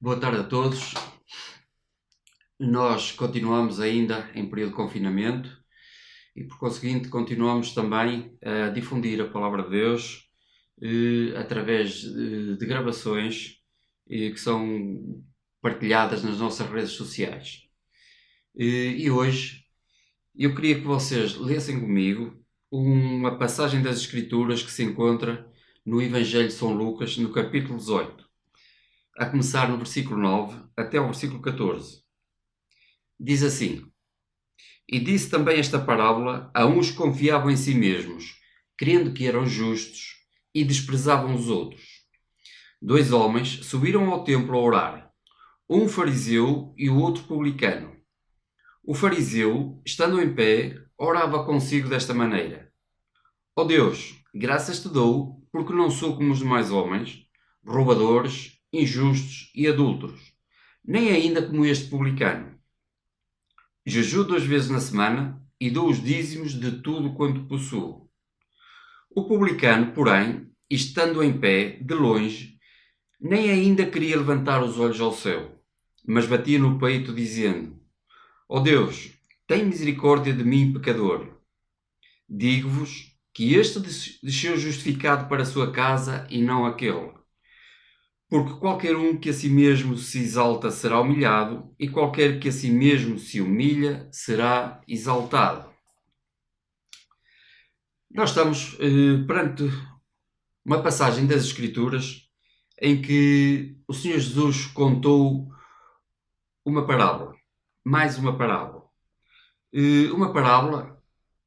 Boa tarde a todos. Nós continuamos ainda em período de confinamento e, por conseguinte, continuamos também a difundir a Palavra de Deus através de gravações que são partilhadas nas nossas redes sociais. E hoje eu queria que vocês lessem comigo uma passagem das Escrituras que se encontra no Evangelho de São Lucas, no capítulo 18. A começar no versículo 9 até o versículo 14. Diz assim: E disse também esta parábola a uns que confiavam em si mesmos, crendo que eram justos, e desprezavam os outros. 2 homens subiram ao templo a orar, um fariseu e o outro publicano. O fariseu, estando em pé, orava consigo desta maneira: Ó Deus, graças te dou, porque não sou como os demais homens, roubadores, injustos e adúlteros, nem ainda como este publicano. Jejuo 2 vezes na semana e dou os dízimos de tudo quanto possuo. O publicano, porém, estando em pé, de longe, nem ainda queria levantar os olhos ao céu, mas batia no peito, dizendo: Ó Deus, tem misericórdia de mim, pecador. Digo-vos que este desceu justificado para a sua casa e não aquele. Porque qualquer um que a si mesmo se exalta será humilhado, e qualquer que a si mesmo se humilha será exaltado. Nós estamos perante uma passagem das Escrituras em que o Senhor Jesus contou uma parábola, mais uma parábola. Uma parábola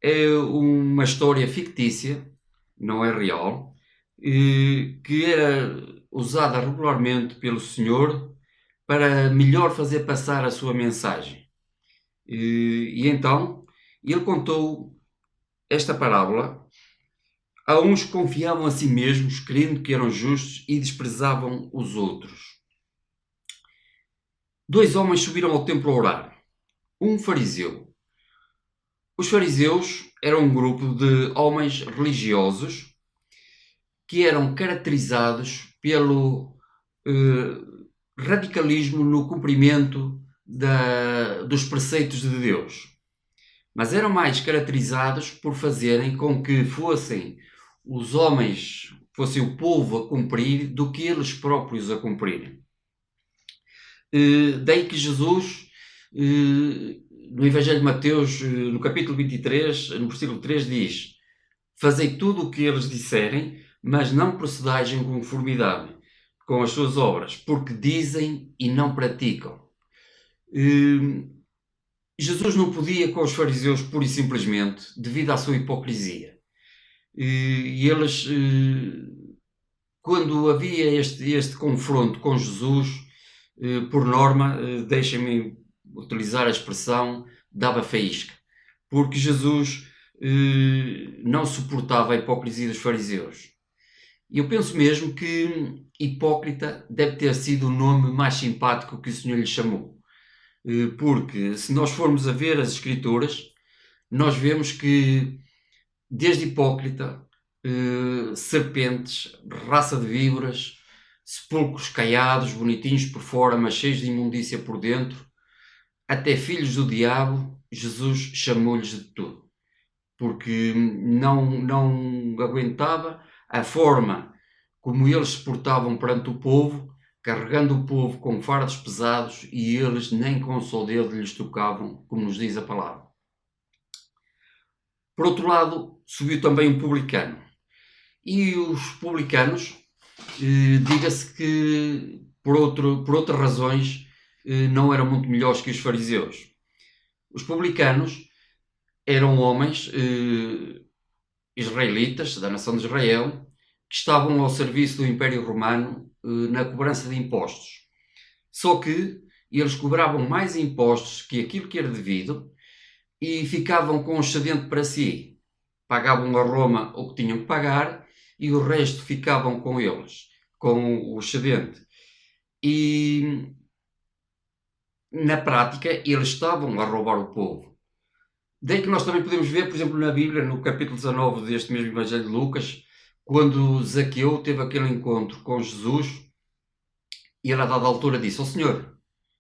é uma história fictícia, não é real, que era usada regularmente pelo Senhor para melhor fazer passar a sua mensagem. E então ele contou esta parábola a uns que confiavam a si mesmos, crendo que eram justos e desprezavam os outros. 2 homens subiram ao templo a orar, um fariseu. Os fariseus eram um grupo de homens religiosos que eram caracterizados pelo radicalismo no cumprimento dos preceitos de Deus. Mas eram mais caracterizados por fazerem com que fossem os homens, fosse o povo a cumprir, do que eles próprios a cumprirem. Daí que Jesus, no Evangelho de Mateus, no capítulo 23, no versículo 3, diz: Fazei tudo o que eles disserem, mas não procedais em conformidade com as suas obras, porque dizem e não praticam. Jesus não podia com os fariseus pura e simplesmente, devido à sua hipocrisia. E eles, quando havia este confronto com Jesus, por norma, deixem-me utilizar a expressão, dava faísca. Porque Jesus não suportava a hipocrisia dos fariseus. E eu penso mesmo que hipócrita deve ter sido o nome mais simpático que o Senhor lhe chamou. Porque se nós formos a ver as Escrituras, nós vemos que desde hipócrita, serpentes, raça de víboras, sepulcros caiados, bonitinhos por fora, mas cheios de imundícia por dentro, até filhos do diabo, Jesus chamou-lhes de tudo. Porque não aguentava a forma como eles se portavam perante o povo, carregando o povo com fardos pesados, e eles nem com o sol dedo lhes tocavam, como nos diz a palavra. Por outro lado, subiu também um publicano. E os publicanos, diga-se que por outras razões, não eram muito melhores que os fariseus. Os publicanos eram homens israelitas, da nação de Israel, que estavam ao serviço do Império Romano na cobrança de impostos. Só que eles cobravam mais impostos que aquilo que era devido e ficavam com o excedente para si. Pagavam a Roma o que tinham que pagar e o resto ficavam com eles, com o excedente. E na prática eles estavam a roubar o povo. Daí que nós também podemos ver, por exemplo, na Bíblia, no capítulo 19 deste mesmo Evangelho de Lucas, quando Zaqueu teve aquele encontro com Jesus E ele, a dada altura, disse: ó Senhor,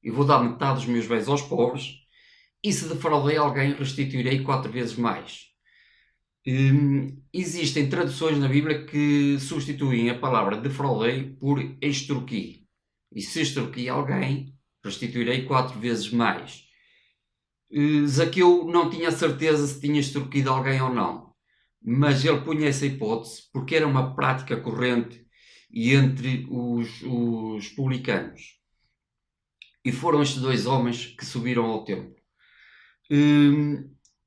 eu vou dar metade dos meus bens aos pobres, e se defraudei alguém, restituirei 4 vezes mais. Existem traduções na Bíblia que substituem a palavra defraudei por extorqui. E se extorqui alguém, restituirei 4 vezes mais. Zaqueu não tinha certeza se tinha extorquido alguém ou não, mas ele punha essa hipótese porque era uma prática corrente entre os publicanos. E foram estes 2 homens que subiram ao templo.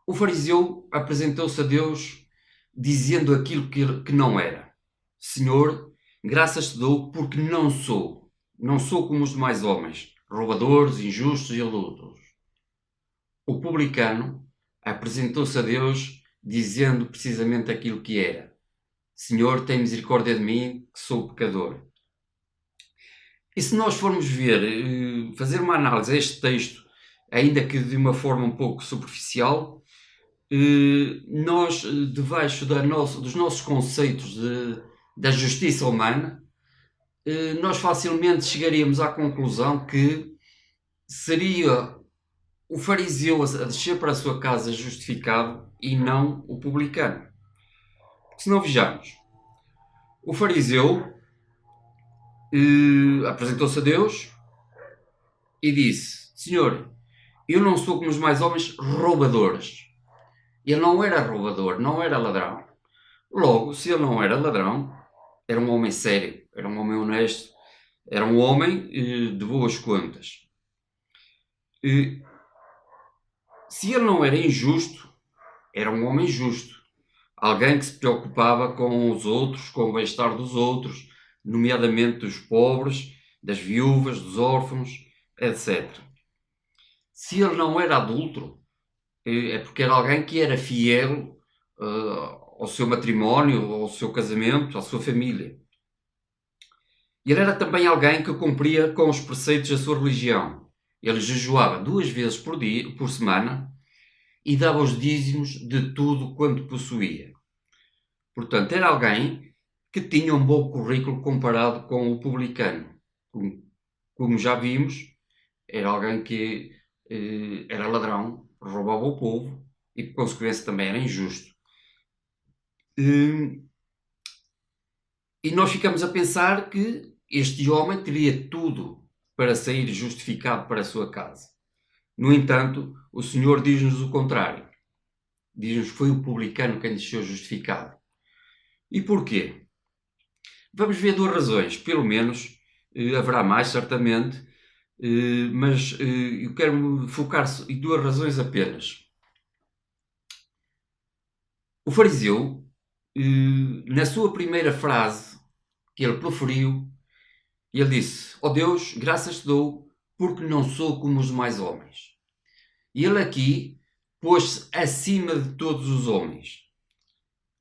O fariseu apresentou-se a Deus dizendo aquilo que não era. Senhor, graças te dou porque não sou como os demais homens, roubadores, injustos e adúlteros. O publicano apresentou-se a Deus dizendo precisamente aquilo que era. Senhor, tem misericórdia de mim, que sou pecador. E se nós formos ver, fazer uma análise a este texto, ainda que de uma forma um pouco superficial, nós, debaixo dos nossos conceitos da justiça humana, nós facilmente chegaríamos à conclusão que seria o fariseu a descer para a sua casa justificado e não o publicano. Se não vejamos, o fariseu apresentou-se a Deus e disse: Senhor, eu não sou como os mais homens roubadores. Ele não era roubador, não era ladrão. Logo, se ele não era ladrão, era um homem sério, era um homem honesto, era um homem de boas contas. Se ele não era injusto, era um homem justo. Alguém que se preocupava com os outros, com o bem-estar dos outros, nomeadamente dos pobres, das viúvas, dos órfãos, etc. Se ele não era adúltero, é porque era alguém que era fiel ao seu matrimónio, ao seu casamento, à sua família. Ele era também alguém que cumpria com os preceitos da sua religião. Ele jejuava 2 vezes por semana e dava os dízimos de tudo quanto possuía. Portanto, era alguém que tinha um bom currículo comparado com o publicano. Como já vimos, era alguém que era ladrão, roubava o povo e, por consequência, também era injusto. E nós ficamos a pensar que este homem teria tudo para sair justificado para a sua casa. No entanto, o Senhor diz-nos o contrário. Diz-nos que foi o publicano quem desceu justificado. E porquê? Vamos ver 2 razões. Pelo menos haverá mais, certamente, mas eu quero me focar em 2 razões apenas. O fariseu, na sua primeira frase que ele proferiu, ele disse: ó Deus, graças te dou porque não sou como os demais homens. E ele aqui pôs-se acima de todos os homens.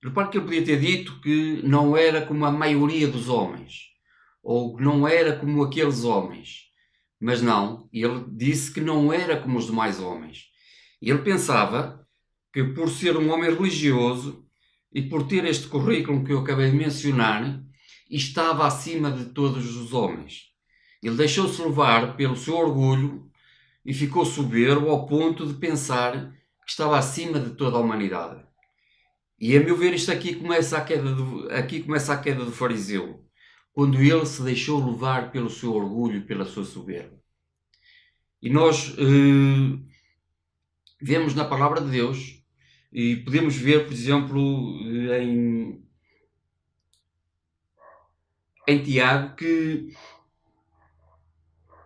Repare que ele podia ter dito que não era como a maioria dos homens, ou que não era como aqueles homens. Mas não, ele disse que não era como os demais homens. Ele pensava que, por ser um homem religioso e por ter este currículo que eu acabei de mencionar, estava acima de todos os homens. Ele deixou-se levar pelo seu orgulho e ficou soberbo ao ponto de pensar que estava acima de toda a humanidade. E a meu ver, isto aqui começa a queda do fariseu, quando ele se deixou levar pelo seu orgulho e pela sua soberba. E nós vemos na palavra de Deus, e podemos ver, por exemplo, em Tiago, que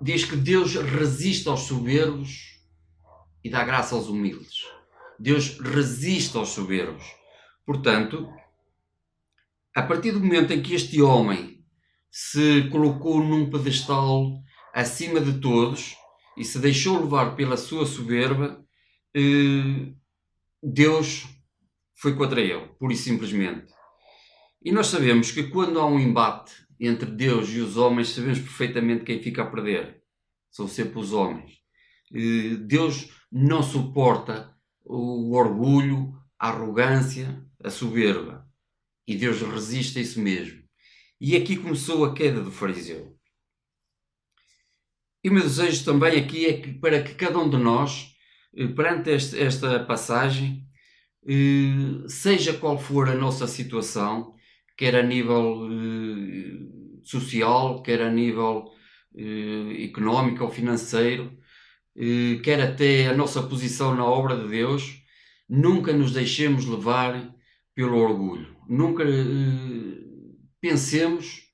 diz que Deus resiste aos soberbos e dá graça aos humildes. Deus resiste aos soberbos. Portanto, a partir do momento em que este homem se colocou num pedestal acima de todos e se deixou levar pela sua soberba, Deus foi contra ele, pura e simplesmente. E nós sabemos que quando há um embate entre Deus e os homens, sabemos perfeitamente quem fica a perder. São sempre os homens. Deus não suporta o orgulho, a arrogância, a soberba. E Deus resiste a isso mesmo. E aqui começou a queda do fariseu. E o meu desejo também aqui é que para que cada um de nós, perante esta passagem, seja qual for a nossa situação, quer a nível social, quer a nível económico ou financeiro, quer até a nossa posição na obra de Deus, nunca nos deixemos levar pelo orgulho. Nunca pensemos,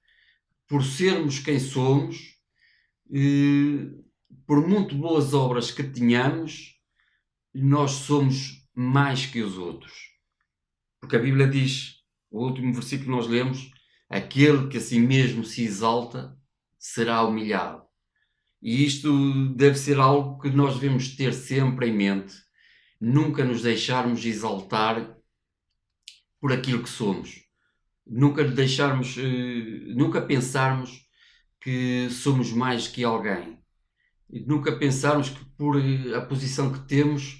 por sermos quem somos, por muito boas obras que tenhamos, nós somos mais que os outros. Porque a Bíblia diz, o último versículo que nós lemos, aquele que a si mesmo se exalta será humilhado. E isto deve ser algo que nós devemos ter sempre em mente. Nunca nos deixarmos exaltar por aquilo que somos. Nunca deixarmos, nunca pensarmos que somos mais que alguém. Nunca pensarmos que por a posição que temos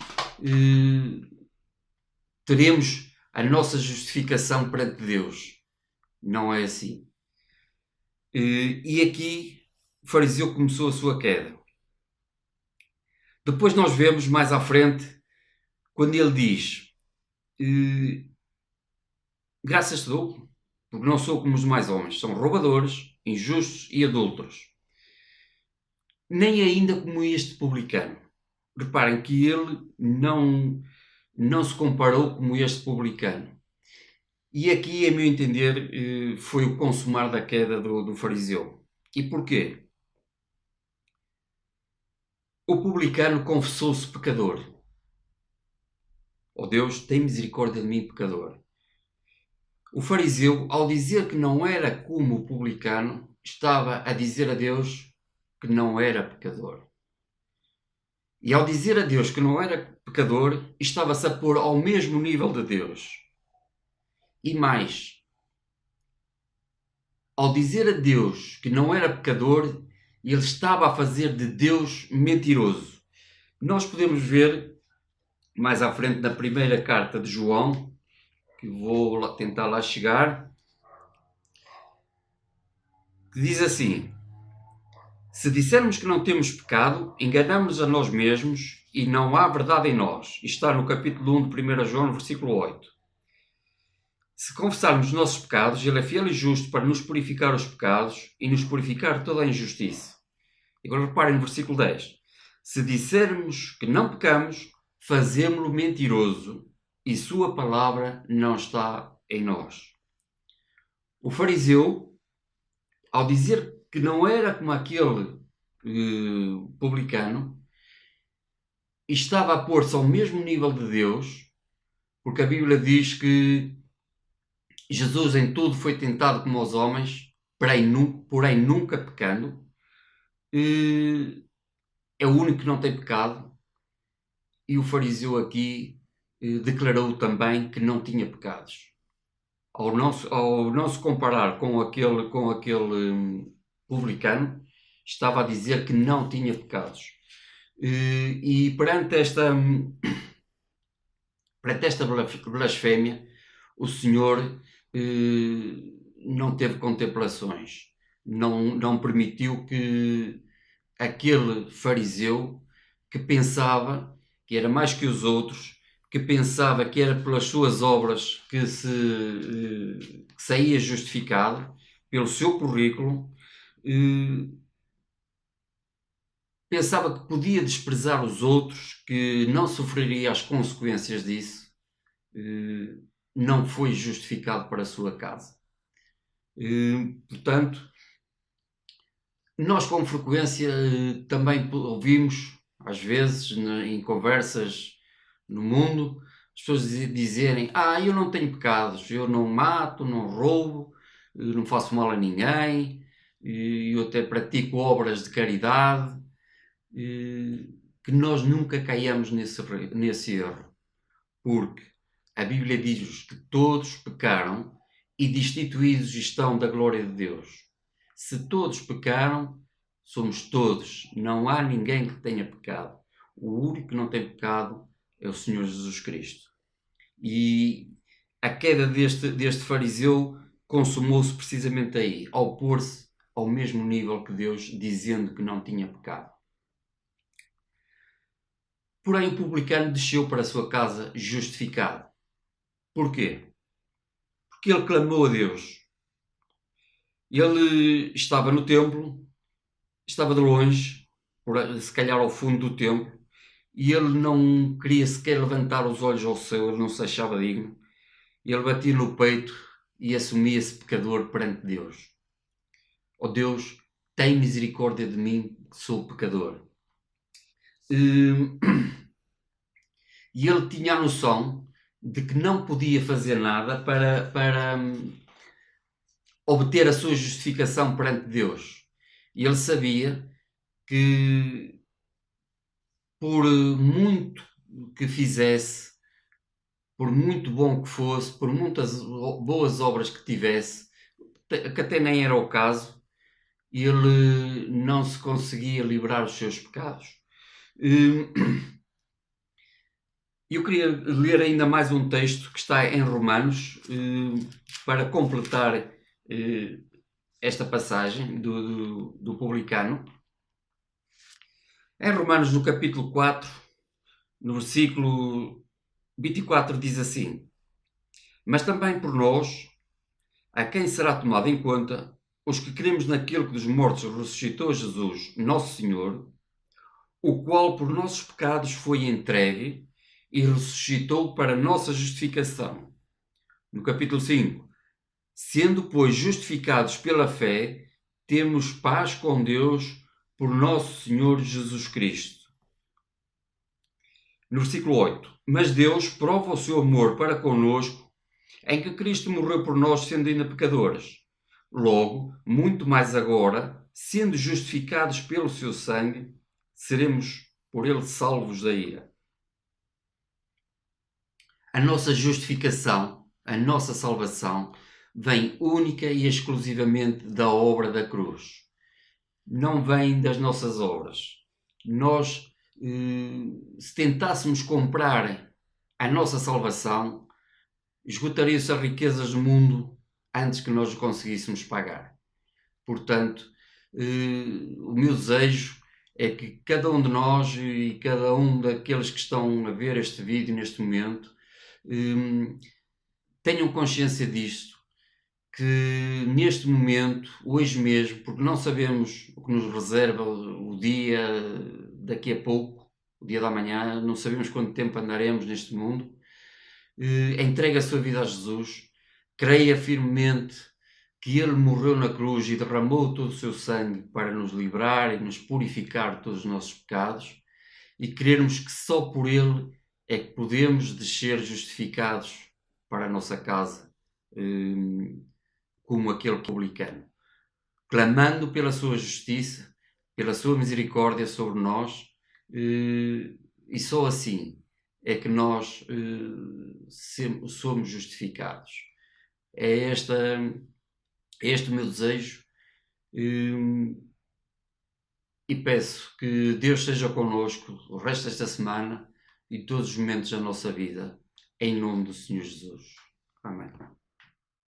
teremos a nossa justificação perante Deus. Não é assim. E aqui o fariseu começou a sua queda. Depois nós vemos mais à frente, quando ele diz: graças te dou, porque não sou como os demais homens, são roubadores, injustos e adúlteros. Nem ainda como este publicano. Reparem que ele não se comparou como este publicano. E aqui, a meu entender, foi o consumar da queda do fariseu. E porquê? O publicano confessou-se pecador. Oh Deus, tem misericórdia de mim, pecador. O fariseu, ao dizer que não era como o publicano, estava a dizer a Deus que não era pecador. E ao dizer a Deus que não era pecador, estava-se a pôr ao mesmo nível de Deus. E mais, ao dizer a Deus que não era pecador, ele estava a fazer de Deus mentiroso. Nós podemos ver mais à frente na primeira carta de João, que vou tentar lá chegar, que diz assim: se dissermos que não temos pecado, enganamos-nos a nós mesmos e não há verdade em nós. Isto está no capítulo 1 de 1 João, no versículo 8. Se confessarmos os nossos pecados, ele é fiel e justo para nos purificar os pecados e nos purificar de toda a injustiça. Agora reparem no versículo 10. Se dissermos que não pecamos, fazemo-lo mentiroso e sua palavra não está em nós. O fariseu, ao dizer que não era como aquele publicano, estava a pôr-se ao mesmo nível de Deus, porque a Bíblia diz que Jesus em tudo foi tentado como os homens, porém nunca pecando. É o único que não tem pecado. E o fariseu aqui declarou também que não tinha pecados. Ao não se comparar com aquele publicano, estava a dizer que não tinha pecados. E perante esta blasfémia, o Senhor não teve contemplações, não permitiu que aquele fariseu que pensava que era mais que os outros, que pensava que era pelas suas obras que saía justificado, pelo seu currículo, pensava que podia desprezar os outros, que não sofreria as consequências disso, não foi justificado para a sua casa. Portanto, nós com frequência também ouvimos, às vezes, em conversas no mundo, as pessoas dizerem: eu não tenho pecados, eu não mato, não roubo, não faço mal a ninguém, eu até pratico obras de caridade. Que nós nunca caiamos nesse erro, porque a Bíblia diz-nos que todos pecaram e destituídos estão da glória de Deus. Se todos pecaram, somos todos, não há ninguém que tenha pecado. O único que não tem pecado é o Senhor Jesus Cristo. E a queda deste fariseu consumou-se precisamente aí, ao pôr-se ao mesmo nível que Deus, dizendo que não tinha pecado. Porém, o publicano desceu para a sua casa justificado. Porquê? Porque ele clamou a Deus. Ele estava no templo, estava de longe, se calhar ao fundo do templo, e ele não queria sequer levantar os olhos ao céu, ele não se achava digno. Ele batia no peito e assumia-se pecador perante Deus. Ó Deus, tem misericórdia de mim, que sou pecador. E ele tinha a noção de que não podia fazer nada para obter a sua justificação perante Deus. E ele sabia que, por muito que fizesse, por muito bom que fosse, por muitas boas obras que tivesse, que até nem era o caso, ele não se conseguia livrar dos seus pecados. Eu queria ler ainda mais um texto que está em Romanos, para completar esta passagem do publicano. Em Romanos, no capítulo 4, no versículo 24, diz assim: mas também por nós, a quem será tomado em conta, os que cremos naquele que dos mortos ressuscitou Jesus, nosso Senhor, o qual por nossos pecados foi entregue e ressuscitou para nossa justificação. No capítulo 5, sendo, pois, justificados pela fé, temos paz com Deus por nosso Senhor Jesus Cristo. No versículo 8, mas Deus prova o seu amor para conosco, em que Cristo morreu por nós, sendo ainda pecadores. Logo, muito mais agora, sendo justificados pelo seu sangue, seremos por ele salvos da ira. A nossa justificação, a nossa salvação, vem única e exclusivamente da obra da cruz. Não vem das nossas obras. Nós, se tentássemos comprar a nossa salvação, esgotariam-se as riquezas do mundo antes que nós o conseguíssemos pagar. Portanto, o meu desejo é que cada um de nós e cada um daqueles que estão a ver este vídeo neste momento tenham consciência disto, que neste momento, hoje mesmo, porque não sabemos o que nos reserva o dia daqui a pouco, o dia da manhã, não sabemos quanto tempo andaremos neste mundo, entregue a sua vida a Jesus, creia firmemente que Ele morreu na cruz e derramou todo o seu sangue para nos livrar e nos purificar de todos os nossos pecados, e crermos que só por Ele é que podemos descer justificados para a nossa casa, como aquele publicano, clamando pela sua justiça, pela sua misericórdia sobre nós, e só assim é que nós somos justificados. É este o meu desejo, e peço que Deus esteja connosco o resto desta semana e todos os momentos da nossa vida, em nome do Senhor Jesus. Amém.